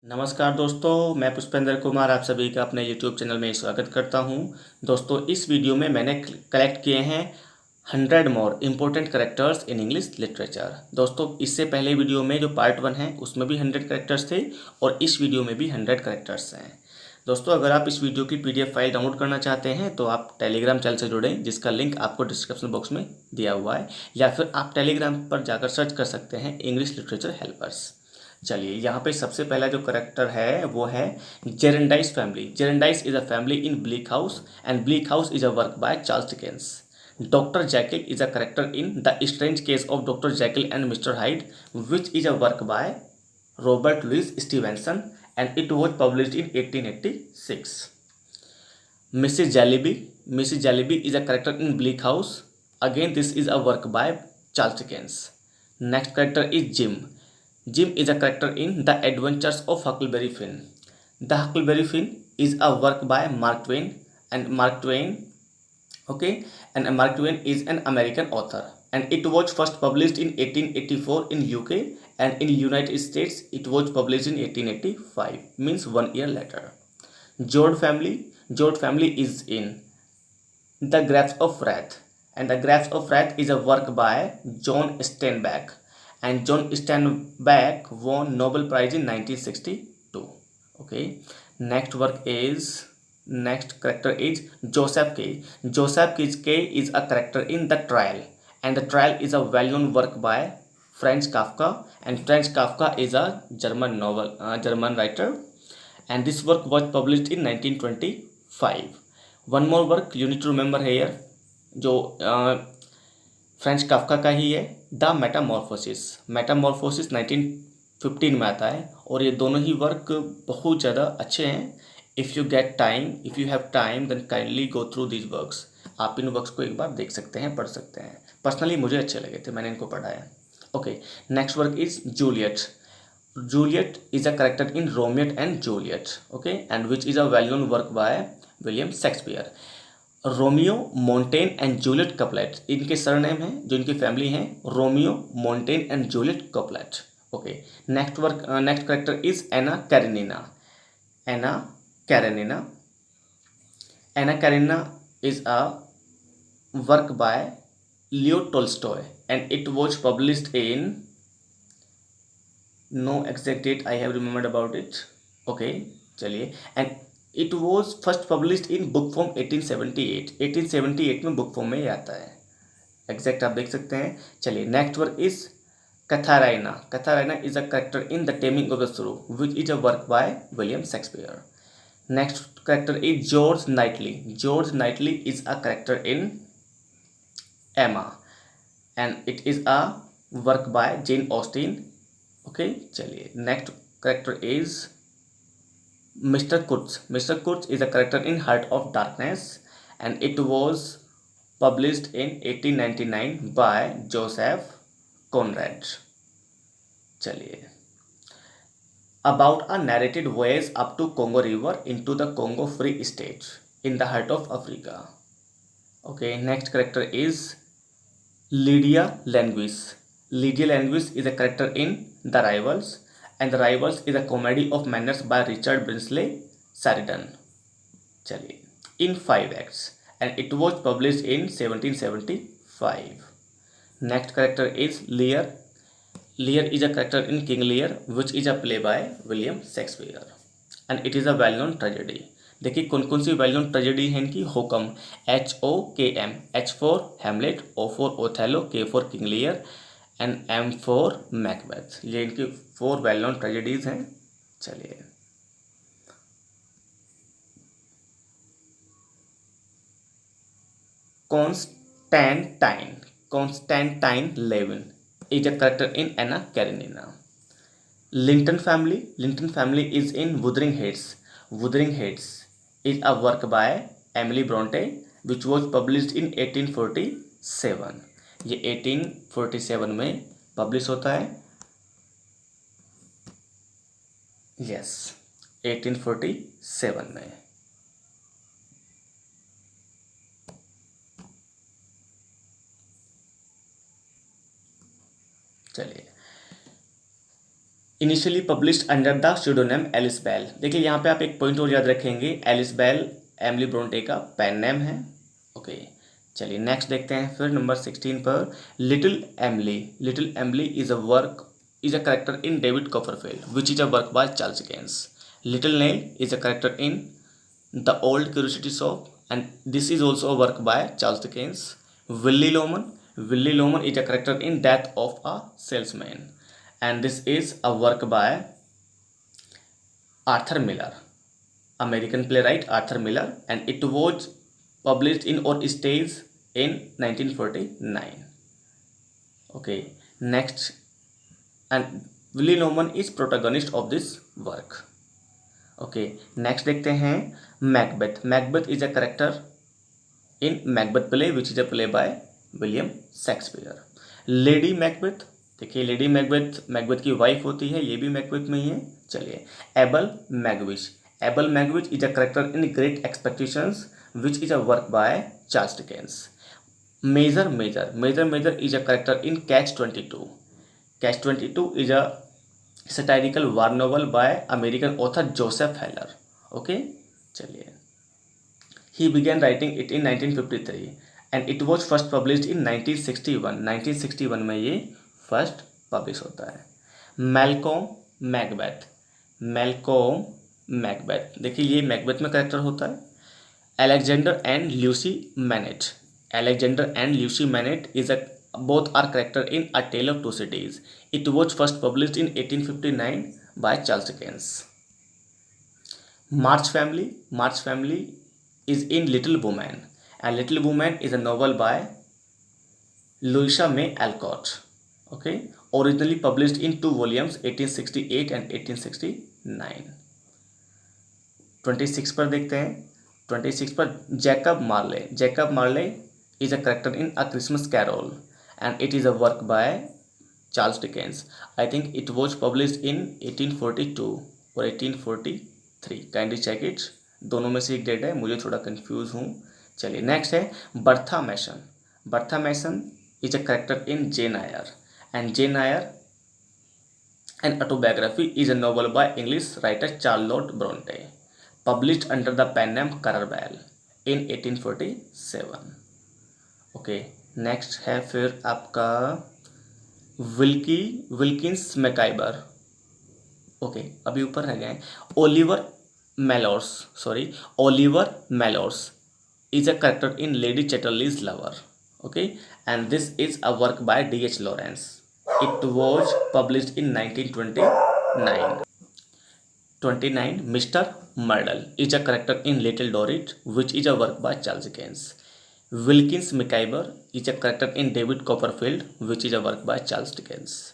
नमस्कार दोस्तों, मैं पुष्पेंद्र कुमार आप सभी का अपने YouTube चैनल में स्वागत करता हूं। दोस्तों, इस वीडियो में मैंने कलेक्ट किए हैं 100 more important characters in English literature. दोस्तों, इससे पहले वीडियो में जो पार्ट 1 है उसमें भी 100 करेक्टर्स थे और इस वीडियो में भी 100 करेक्टर्स हैं। दोस्तों, अगर आप इस वीडियो की PDF फाइल डाउनलोड करना चाहते हैं तो आप टेलीग्राम चैनल से जुड़ें, जिसका लिंक आपको डिस्क्रिप्शन बॉक्स में दिया हुआ है, या फिर आप टेलीग्राम पर जाकर सर्च कर सकते हैं इंग्लिश लिटरेचर हेल्पर्स। चलिए, यहाँ पे सबसे पहला जो करेक्टर है वो है Jarndyce family. Jarndyce is a family in Bleak House and Bleak House is a work by Charles Dickens. Doctor Jekyll is a character in the Strange Case of Doctor Jekyll and Mister Hyde, which is a work by Robert Louis Stevenson and it was published in 1886। Mrs. Jellyby. Mrs. Jellyby is a character in Bleak House. Again, this is a work by Charles Dickens. Next character is Jim. Jim is a character in The Adventures of Huckleberry Finn. The Huckleberry Finn is a work by Mark Twain, and Mark Twain, okay, and Mark Twain is an American author, and it was first published in 1884 in UK, and in United States it was published in 1885, means 1 year later. Jord family. Jord family is in The Grapes of Wrath, and The Grapes of Wrath is a work by John Steinbeck, and John Steinbeck won Nobel Prize in 1962. Okay, next character is Joseph K. Joseph K is a character in The Trial, and The Trial is a well-known work by Franz Kafka, and Franz Kafka is a German writer, and this work was published in 1925. One more work you need to remember here, जो French Kafka का ही है, the Metamorphosis. Metamorphosis 1915 में आता है, और ये दोनों ही work बहुत ज़्यादा अच्छे हैं। If you have time then kindly go through these works. आप इन वर्क्स को एक बार देख सकते हैं, पढ़ सकते हैं। पर्सनली मुझे अच्छे लगे थे, मैंने इनको पढ़ा है। Okay, next work is Juliet. Juliet is a character in Romeo and Juliet, okay, and which is a well-known work by William Shakespeare. Romeo Montague and Juliet Capulet इनके सरनेम हैं, जो इनकी फैमिली हैं, Romeo Montague and Juliet Capulet. Okay, next character is Anna Karenina. Anna Karenina. Anna Karenina is a work by Leo Tolstoy, and it was published in, no exact date I have remembered about it. Okay, चलिए, and it was first published in book form 1878. 1878 में book form में ये आता है, exact आप देख सकते हैं। चलिए, next work is Katharina. Katharina is a character in the Taming of the Shrew, which is a work by William Shakespeare. Next character is George Knightley. George Knightley is a character in Emma, and it is a work by Jane Austen. Okay, चलिए, next character is Mister Kurtz. Mister Kurtz is a character in Heart of Darkness, and it was published in 1899 by Joseph Conrad. चलिए, about a narrated voyage up to Congo river in to the Congo Free State in the heart of Africa. Okay, next character is Lydia Languish. Lydia Languis is a character in The Rivals, and The Rivals is a comedy of manners by Richard Brinsley Sheridan. चलिए, in 5 acts, and it was published in 1775. Next character is Lear. Lear is a character in King Lear, which is a play by William Shakespeare, and it is a well-known tragedy. देखिए कौन कौन सी well known tragedy है इनकी. होकम, HOKM, H for Hamlet, O for Othello, K for King Lear, and M for Macbeth. ये इनकी 4 well known tragedies हैं. चलिए, Constantine. Constantine Levin is a character in Anna Karenina. Linton family. Linton family is in Wuthering Heights. Wuthering Heights is a work by Emily Bronte, which was published in 1847. ये 1847 में publish होता है. Yes, 1847 में. चलिए, initially published under the pseudonym Ellis Bell. देखिए यहाँ पे आप एक पॉइंट और याद रखेंगे, एलिस बेल एमिली ब्रोंटे का पेन नेम है। ओके चलिए नेक्स्ट देखते हैं फिर नंबर 16 पर Little Emily. Little Emily is a character in David Copperfield which is a work by Charles Dickens. Little Nell is a character in the Old Curiosity Shop and this is also a work by Charles Dickens. Willy Loman. Willy Loman is a character in Death of a Salesman, and this is a work by Arthur Miller, American playwright Arthur Miller, and it was published in or staged in 1949. Okay, next, and Willy Loman is protagonist of this work. Okay next देखते हैं Macbeth. Macbeth is a character in Macbeth play which is a play by William Shakespeare. Lady Macbeth, देखिए Lady Macbeth Macbeth की wife होती है, ये भी Macbeth में ही है। चलिए Abel Magwitch. Abel Magwitch is a character in Great Expectations which is a work by Charles Dickens. Major Major Major Major is a character in Catch 22। Catch 22 is a satirical war novel by American author Joseph Heller. Okay, चलिए he began writing it in 1953 and it was first published in 1961. 1961 में ये first publish होता है। Malcolm Macbeth. Malcolm Macbeth, देखिए ये Macbeth में character होता है। Alexander and Lucy Manet. Alexander and Lucy Manet is a both are character in A Tale of Two Cities. It was first published in 1859 by Charles Dickens. March Family. March Family is in Little Woman, and Little Woman is a novel by Louisa May Alcott. Okay, originally published in 2 volumes, 1868 and 1869. 26 पर देखते हैं। 26 पर Jacob Marley. Jacob Marley is a character in A Christmas Carol and it is a work by Charles Dickens. I think it was published in 1842 or 1843. Kindly check it. दोनों में से एक date है, मुझे थोड़ा कंफ्यूज हूँ। चलिए next है Bertha Mason. Bertha Mason is a character in Jane Eyre and Jane Eyre an autobiography is a novel by English writer Charlotte Bronte, published under the pen name Currer Bell in 1847. Okay next है फिर आपका Wilkins मैकाइबर। Okay अभी ऊपर रह गए। Oliver Mellors is a character in Lady Chatterley's Lover. Okay, and this is a work by D.H. Lawrence. It was published in 1929. 29. Mr. Murdle is a character in Little Dorrit, which is a work by Charles Dickens. Wilkins Micawber is a character in David Copperfield, which is a work by Charles Dickens.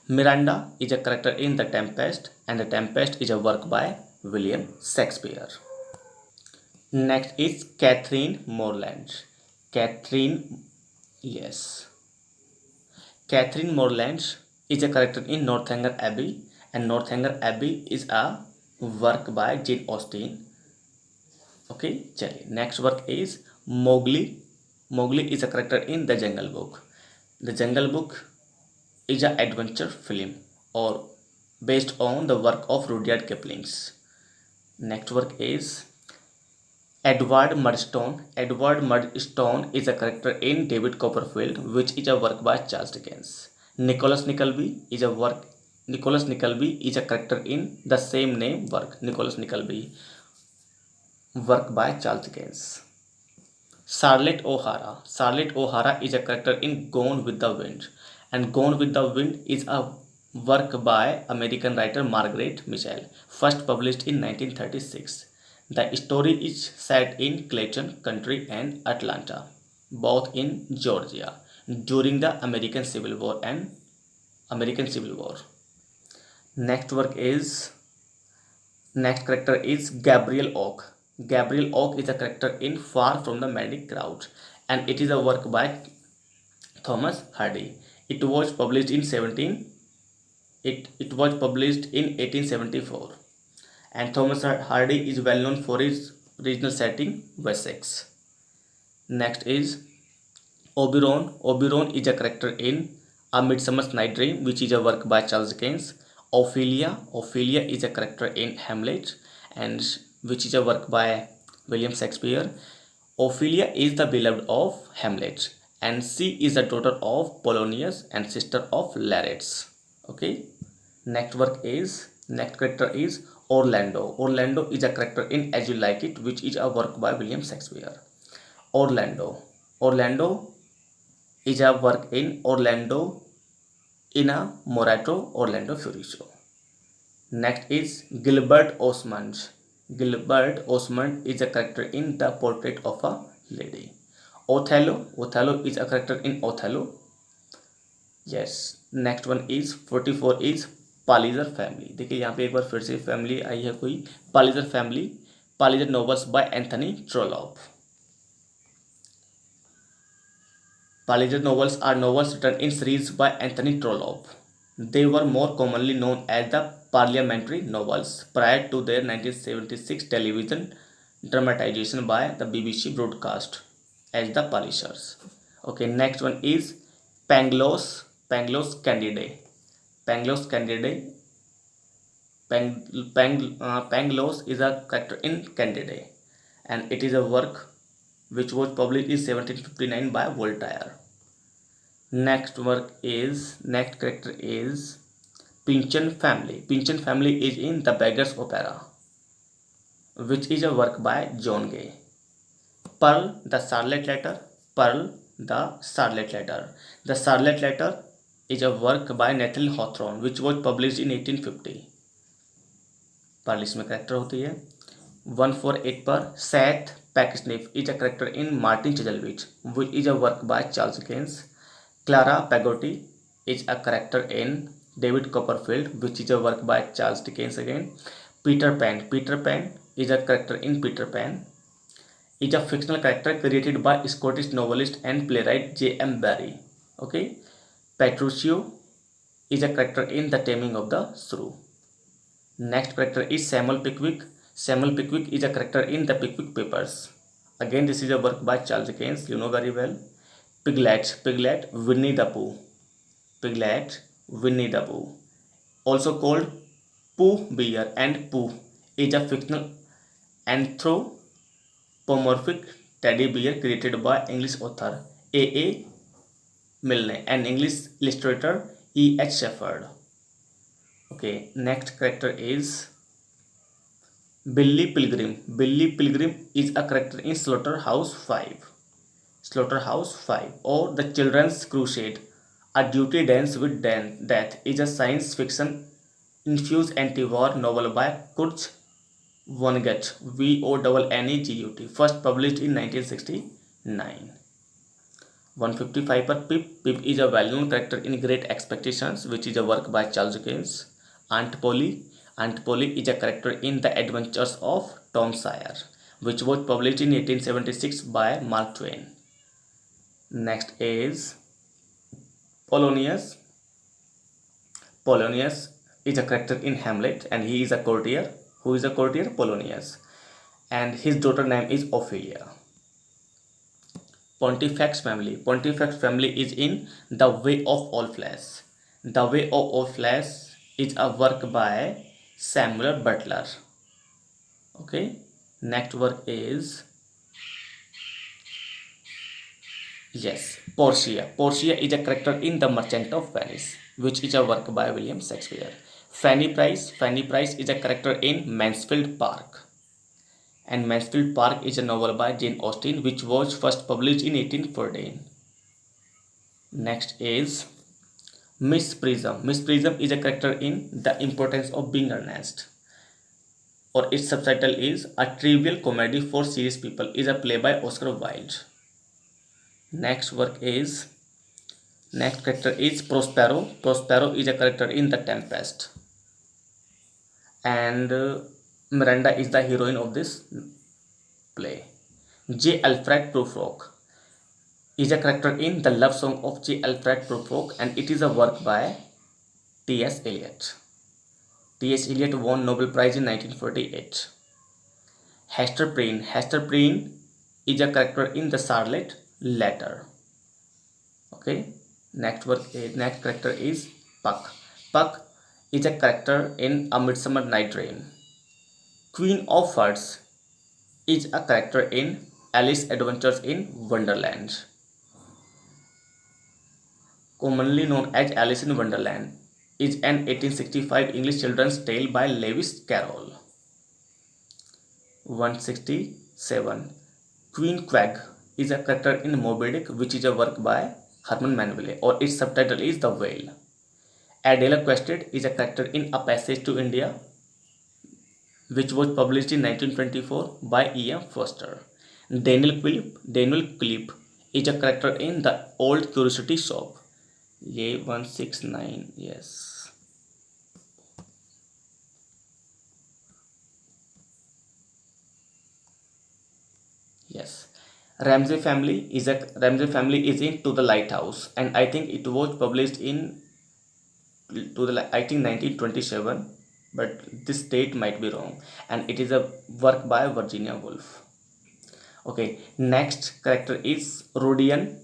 Miranda is a character in The Tempest, and The Tempest is a work by William Shakespeare. Next is Catherine Morland. Catherine Morland is a character in Northanger Abbey, and Northanger Abbey is a work by Jane Austen. Okay, चलिए next work is Mowgli. Mowgli is a character in The Jungle Book. The Jungle Book is an adventure film or based on the work of Rudyard Kipling. Next work is Edward Murdstone. Edward Murdstone is a character in David Copperfield, which is a work by Charles Dickens. Nicholas Nickleby is a character in the same name work. Nicholas Nickleby, work by Charles Dickens. Charlotte O'Hara is a character in Gone with the Wind, and Gone with the Wind is a work by American writer Margaret Mitchell, first published in 1936. The story is set in Clayton County and Atlanta, both in Georgia, during the American Civil War. Next character is Gabriel Oak. Gabriel Oak is a character in Far From the Madding Crowd, and it is a work by Thomas Hardy. It was published in 1874. And Thomas Hardy is well known for his regional setting, Wessex. Next is Oberon. Oberon is a character in A Midsummer Night's Dream, which is a work by Charles Dickens. Ophelia. Ophelia is a character in Hamlet, and which is a work by William Shakespeare. Ophelia is the beloved of Hamlet, and she is the daughter of Polonius and sister of Laertes. Okay. Next character is Orlando. Orlando is a character in As You Like It, which is a work by William Shakespeare. Orlando. Orlando is a work in Orlando Innamorato Orlando Furioso. Next is Gilbert Osmond. Gilbert Osmond is a character in The Portrait of a Lady. Othello. Othello is a character in Othello. Yes. Next one is 44 is Palliser family. देखिए यहाँ पे एक बार फिर से family आई है कोई, Palliser family. Palliser novels by Anthony Trollope. Palizer novels are novels written in series by Anthony Trollope. They were more commonly known as the parliamentary novels prior to their 1976 television dramatization by the BBC broadcast as the Pallisers. Okay, next one is Pangloss Candide. Pangloss Candide. Pangloss is a character in Candide, and it is a work which was published in 1759 by Voltaire. Next character is Pynchon Family. Pynchon Family is in The Beggar's Opera, which is a work by John Gay. Pearl, the Scarlet Letter. Pearl, the Scarlet Letter. The Scarlet Letter is a work by Nathaniel Hawthorne, which was published in 1850. Pearl इसमें character होती है. 148 पर Seth Pecksniff is a character in Martin Chuzzlewit, which is a work by Charles Dickens. Clara Peggotty is a character in David Copperfield, which is a work by Charles Dickens again. Peter Pan is a character in Peter Pan. Is a fictional character created by Scottish novelist and playwright J.M. Barrie. Okay. Petruchio is a character in The Taming of the Shrew. Next character is Samuel Pickwick. Samuel Pickwick is a character in The Pickwick Papers. Again, this is a work by Charles Dickens, you know very well. Piglet, Winnie the Pooh. Piglet, Winnie the Pooh. Also called Pooh Bear and Pooh, is a fictional anthropomorphic teddy bear created by English author A.A. Milne and English illustrator E.H. Shepherd. Okay, next character is Billy Pilgrim. Billy Pilgrim is a character in Slaughterhouse 5. Slaughterhouse 5 or The Children's Crusade, A Duty Dance with Death is a science fiction infused anti-war novel by Kurt Vonnegut, Vonnegut, first published in 1969. 155 पर Pip is a well-known character in Great Expectations, which is a work by Charles Dickens. Aunt Polly is a character in The Adventures of Tom Sawyer, which was published in 1876 by Mark Twain. Next is Polonius. Polonius is a character in Hamlet, and he is a courtier. Who is a courtier? Polonius. And his daughter name is Ophelia. Pontifex family. Pontifex family is in The Way of All Flesh. The Way of All Flesh is a work by Samuel Butler. Okay. Next work is Portia. Portia is a character in The Merchant of Venice, which is a work by William Shakespeare. Fanny Price is a character in Mansfield Park, and Mansfield Park is a novel by Jane Austen, which was first published in 1814. Next is Miss Prism. Miss Prism is a character in The Importance of Being Earnest, or its subtitle is A Trivial Comedy for Serious People, is a play by Oscar Wilde. Next character is Prospero. Prospero is a character in The Tempest, and Miranda is the heroine of this play. J. Alfred Prufrock is a character in The Love Song of J. Alfred Prufrock, and it is a work by T.S. Eliot. T.S. Eliot won Nobel Prize in 1948. Hester Prynne is a character in The Scarlet Letter. Okay. Next character is Puck. Puck is a character in A Midsummer Night Dream. Queen of Hearts is a character in Alice Adventures in Wonderland. Commonly known as Alice in Wonderland, is an 1865 English children's tale by Lewis Carroll. 167. Queen Quag is a character in Moby Dick, which is a work by Herman Melville, or its subtitle is The Whale. Adela Quested is a character in A Passage to India, which was published in 1924 by E.M. Forster. Daniel Quilp is a character in The Old Curiosity Shop. ये 169, yes. Yes. Ramsey family is in To the Lighthouse, and I think it was published in 1927, but this date might be wrong, and it is a work by Virginia Woolf. Okay, next character is Rodion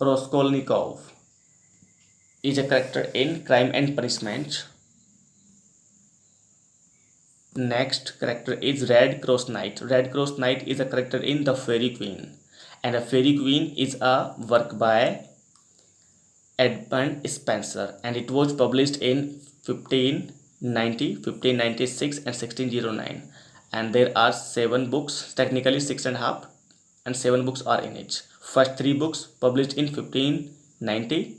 Raskolnikov. Is a character in Crime and Punishment. Next character is Red Cross Knight. Red Cross Knight is a character in The Fairy Queen, and A Fairy Queen is a work by Edmund Spenser, and it was published in 1590, 1596 and 1609, and there are 7 books, technically 6.5, and 7 books are in it. First 3 books published in 1590,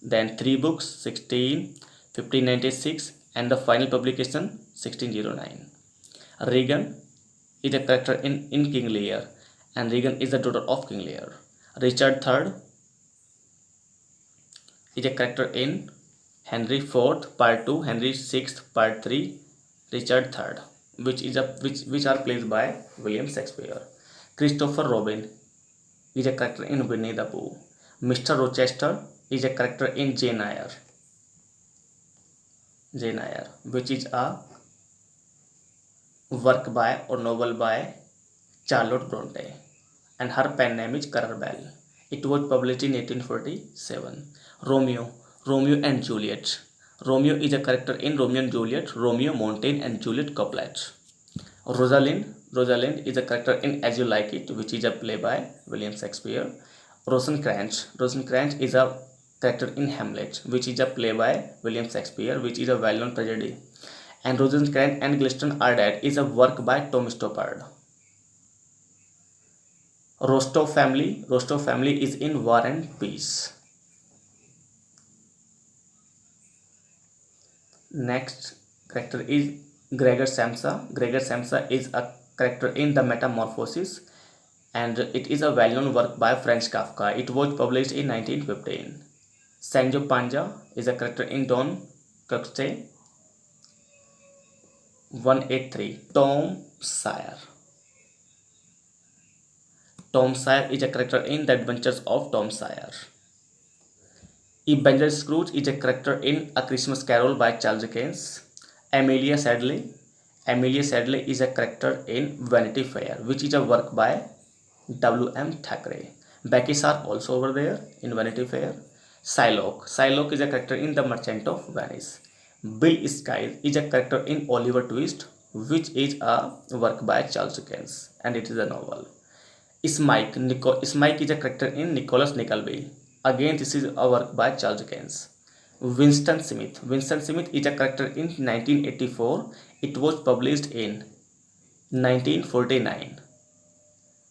then 3 books 1596, and the final publication 1609. Regan is a character in King Lear, and Regan is the daughter of King Lear. Richard III is a character in Henry IV Part 2, Henry VI Part 3, Richard III, which are played by William Shakespeare. Christopher Robin is a character in Winnie the Pooh. Mr. Rochester is a character in Jane Eyre, which is a work by or novel by Charlotte Bronte, and her pen name is Currer Bell. It was published in 1847. Romeo and Juliet. Romeo is a character in Romeo and Juliet, Romeo, Montaigne and Juliet Couplet. Rosalind is a character in As You Like It, which is a play by William Shakespeare. Rosencrantz is a character in Hamlet, which is a play by William Shakespeare, which is a well-known tragedy. And Rosencrantz and Guildenstern Are Dead is a work by Tom Stoppard. Rostov family is in War and Peace. Next character is Gregor Samsa. Gregor Samsa is a character in The Metamorphosis, and it is a well-known work by Franz Kafka. It was published in 1915. Sancho Panza is a character in Don Quixote. 183. Tom Sawyer is a character in The Adventures of Tom Sawyer. Ebenezer Scrooge is a character in A Christmas Carol by Charles Dickens. Amelia Sedley is a character in Vanity Fair, which is a work by W.M. Thackeray. Becky Sharp also over there in Vanity Fair. Shylock is a character in The Merchant of Venice. Bill Skye is a character in Oliver Twist, which is a work by Charles Dickens, and it is a novel. Smike is a character in Nicholas Nickleby. Again, this is a work by Charles Dickens. Winston Smith is a character in 1984. It was published in 1949,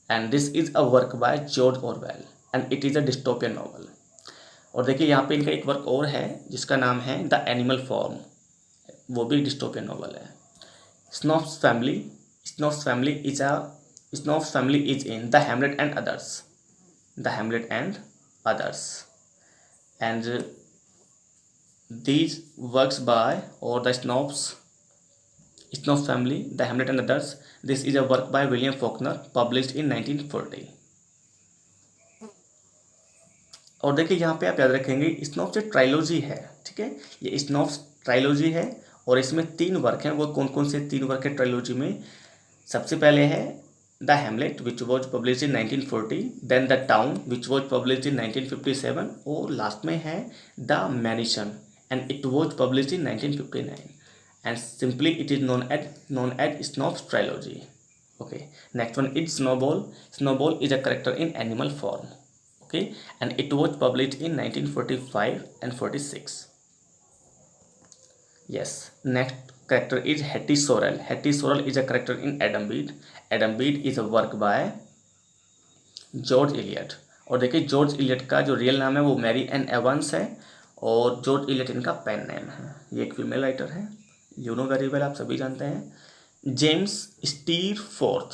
and this is a work by George Orwell, and it is a dystopian novel. और देखिए यहाँ पे इनका एक work और है जिसका नाम है द एनिमल फॉर्म, वो भी डिस्टोपियन नॉवल है. Snobbs family is in The Hamlet and Others. And these works by, or the Snobbs family, The Hamlet and Others, this is a work by William Faulkner, published in 1940. और देखिए यहाँ पे आप याद रखेंगे स्नॉब्स एक trilogy है, ठीक है, ये स्नॉब्स ट्राइलॉजी है और इसमें 3 वर्क हैं. वो कौन कौन से 3 वर्क है ट्राइलॉजी में? सबसे पहले है the Hamlet which was publish in 1940, then the Town which was publish in 1957, और लास्ट में है the Mansion and it was published in 1959, and simply it is known as Snob's trilogy. Okay, next one is Snowball. Snowball is a character in animal form. Okay, and it was published in 1945 and 46. Yes, next character is Hattie Sorrell. Hattie Sorrell is a character in Adam Bede. Adam Bede is a work by George Eliot. और देखिए George Eliot का जो real नाम है वो Mary N Evans है, और George Eliot इनका पेन नेम है। ये एक फीमेल राइटर है, यू नो वेरी वेल, आप सभी जानते हैं। James Steerforth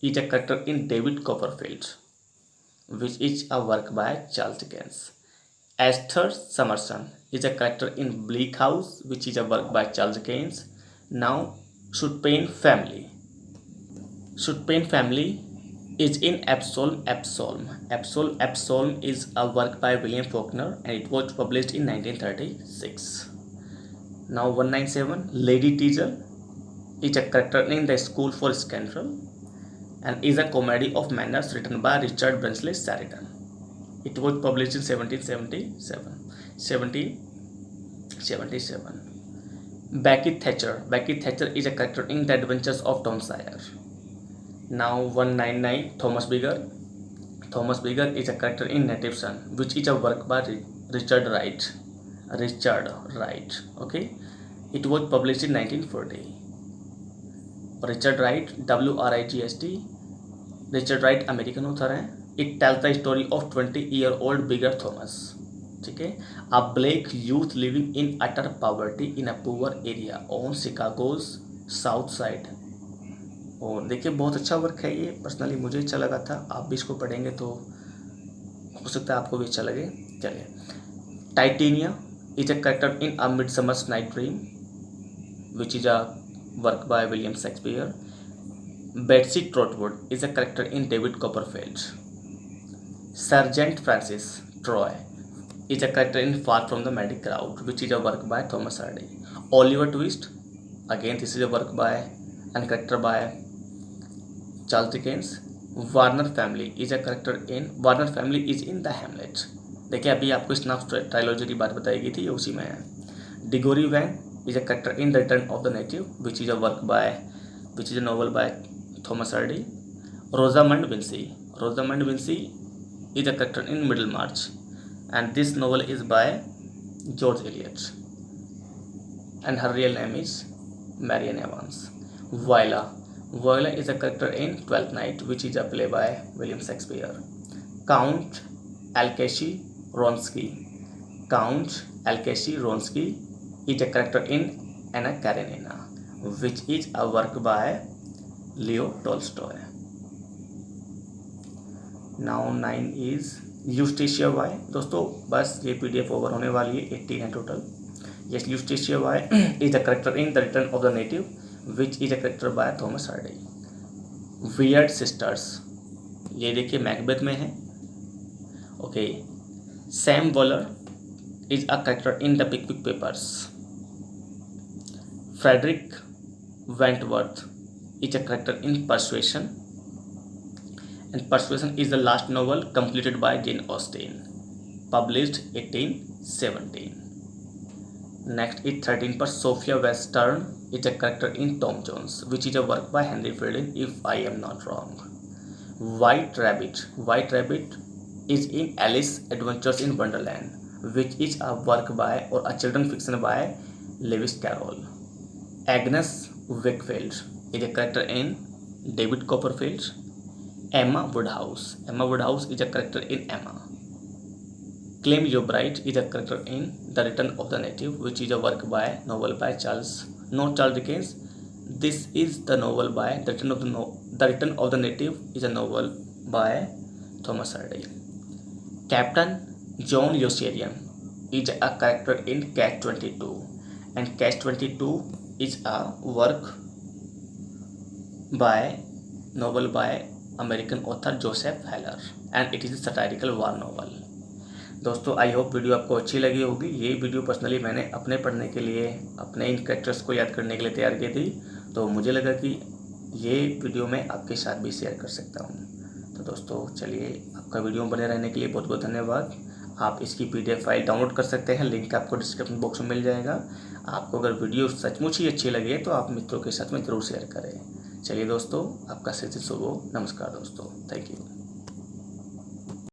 is a character in David Copperfield which is a work by Charles Dickens. Esther Summerson is a character in Bleak House, which is a work by Charles Dickens. Now, Shutpain Family is in Absalom. Absalom is a work by William Faulkner, and it was published in 1936. Now, 197 Lady Teazle is a character in The School for Scandal, and is a comedy of manners written by Richard Brinsley Sheridan. It was published in 1777. Becky Thatcher is a character in The Adventures of Tom Sawyer. Now 199 Thomas Bigger is a character in Native Son, which is a work by Richard Wright. Okay, it was published in 1940. Richard Wright, WRIGST, Richard Wright American author हैं। It tells the story of 20-year-old Bigger Thomas. ठीक है, a black youth living in utter poverty in a poor area on Chicago's south side. और देखिए बहुत अच्छा work है ये, personally मुझे अच्छा लगा था। आप भी इसको पढ़ेंगे तो हो सकता है आपको भी अच्छा लगे। चलिए, Titania is a character in a Midsummer's Night Dream which is a work by William Shakespeare. Betsy Trotwood is a character in David Copperfield. Sergeant Francis Troy is a character in Far From the Maddie Crowd, which is a work by Thomas Hardy. Oliver Twist, again this is a work by and character by Charles Dickens. Warner Family is a in The Hamlet. देखिए अभी आपको स्नॉब्स trilogy की बात बताई गई थी, ये उसी में है। डिगोरी van is a character in The Return of the Native, which is a novel by Thomas Hardy. Rosamund Vinci is a character in Middlemarch, and this novel is by George Eliot, and her real name is Marian Evans. Viola is a character in Twelfth Night, which is a play by William Shakespeare. Count Alkeshi Ronsky is a character in Anna Karenina, which is a work by Leo Tolstoy. Now 9 is Eustacia Y. दोस्तों बस ये PDF over होने वाली है, 18 है total. Yes, Eustacia Y is a character in The Return of the Native, which is a character by Thomas Hardy. Weird Sisters, ये देखिए Macbeth में है। Okay, Sam Waller is a character in The Pickwick Papers. Frederick Wentworth is a character in Persuasion, and Persuasion is the last novel completed by Jane Austen, published 1817. Next is 13 पर Sophia Western is a character in Tom Jones, which is a work by Henry Fielding, if I am not wrong. White Rabbit is in Alice Adventures in Wonderland, which is a work by or a children fiction by Lewis Carroll. Agnes Wakefield is a character in David Copperfield. Emma Woodhouse is a character in Emma. Clem Yeobright is a character in The Return of the Native, which is a novel by Charles Dickens. This is the novel by The Return of the Native is a novel by Thomas Hardy. Captain John Yossarian is a character in Catch-22, and Catch-22 is a novel by American author Joseph Heller, and it is a satirical war novel. दोस्तों I hope video आपको अच्छी लगी होगी। ये video personally मैंने अपने पढ़ने के लिए, अपने इन कैरेक्टर्स को याद करने के लिए तैयार की थी, तो मुझे लगा कि ये वीडियो मैं आपके साथ भी शेयर कर सकता हूँ। तो दोस्तों चलिए, आपका वीडियो में बने रहने के लिए बहुत बहुत धन्यवाद। आप इसकी PDF फाइल डाउनलोड कर सकते हैं, लिंक आपको डिस्क्रिप्शन बॉक्स में मिल जाएगा। आपको अगर वीडियो सचमुच ही अच्छी लगे तो आप मित्रों के साथ में ज़रूर शेयर करें। चलिए दोस्तों, आपका दिन शुभ हो। नमस्कार दोस्तों, थैंक यू।